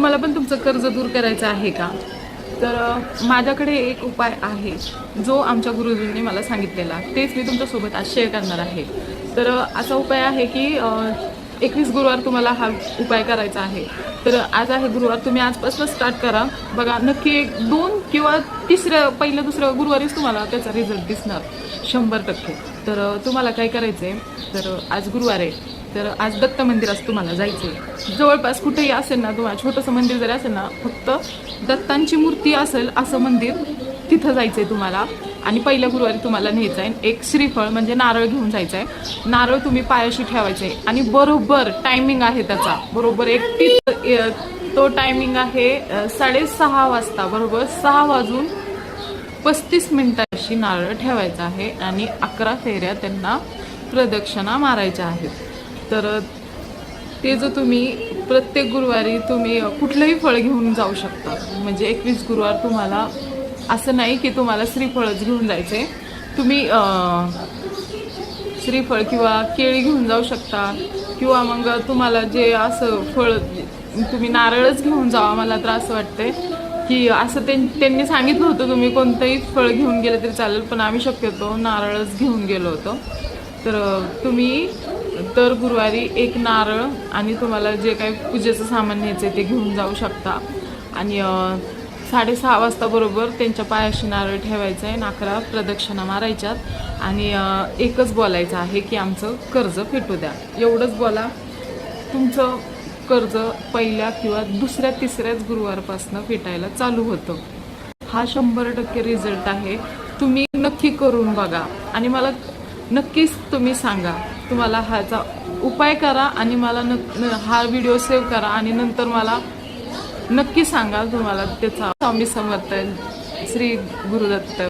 तुम्हाला पण तुमचं कर्ज दूर करायचं आहे का? तर माझ्याकडे एक उपाय आहे जो आमच्या गुरुजींनी मला सांगितलेला, तेच मी तुमच्यासोबत आज शेअर करणार आहे. तर असा उपाय आहे की 21 गुरुवार तुम्हाला हा उपाय करायचा आहे. तर आज आहे गुरुवार, तुम्ही आजपासून स्टार्ट करा. बघा नक्की 2 किंवा पहिल्या दुसऱ्या गुरुवारीच तुम्हाला त्याचा रिझल्ट दिसणार 100%. तर तुम्हाला काय करायचं आहे, तर आज गुरुवार आहे, तर आज दत्त मंदिरात तुम्हाला जायचं आहे. जवळपास कुठेही असेल ना, तुम्हाला छोटंसं मंदिर जरी असेल ना, फक्त दत्तांची मूर्ती असेल असं मंदिर, तिथं जायचं आहे तुम्हाला. आणि पहिल्या गुरुवारी तुम्हाला न्यायचं आहे एक श्रीफळ म्हणजे नारळ घेऊन जायचं आहे. नारळ तुम्ही पायाशी ठेवायचं आहे आणि बरोबर टायमिंग आहे त्याचा, बरोबर तो टायमिंग आहे 6:30 वाजता, बरोबर 6:35 नारळ ठेवायचा आहे आणि 11 फेऱ्या त्यांना प्रदक्षिणा मारायच्या आहेत. तर ते जो तुम्ही प्रत्येक गुरुवारी तुम्ही कुठलंही फळ घेऊन जाऊ शकता. म्हणजे 21 गुरुवार तुम्हाला असं नाही की तुम्हाला श्रीफळच घेऊन जायचे, तुम्ही श्रीफळ किंवा केळी घेऊन जाऊ शकता, किंवा मग तुम्हाला जे असं फळ तुम्ही नारळच घेऊन जावा. मला तर असं वाटतंय की असं त्यांनी सांगितलं होतं तुम्ही कोणतंही फळ घेऊन गेलं तरी चालेल, पण आम्ही शक्यतो नारळच घेऊन गेलो होतो. तर तुम्ही दर गुरुवारी एक नारळ आणि तुम्हाला जे काही पूजेचं सामान न्यायचं आहे ते घेऊन जाऊ शकता. आणि 6:30 वाजता बरोबर त्यांच्या पायाशी नारळ ठेवायचं आहे, 11 प्रदक्षिणा मारायच्यात आणि एकच बोलायचं आहे की आमचं कर्ज फेटू द्या. एवढंच बोला. तुमचं कर्ज पहिल्या किंवा दुसऱ्या तिसऱ्याच गुरुवारपासून फेटायला चालू होतं. हा 100% रिझल्ट आहे. तुम्ही नक्की करून बघा आणि मला नक्कीच तुम्ही सांगा. तुम्हाला ह्याचा उपाय करा आणि मला हा व्हिडिओ सेव्ह करा आणि नंतर मला नक्की सांगा तुम्हाला त्याचा. स्वामी समर्थ. श्री गुरुदत्त.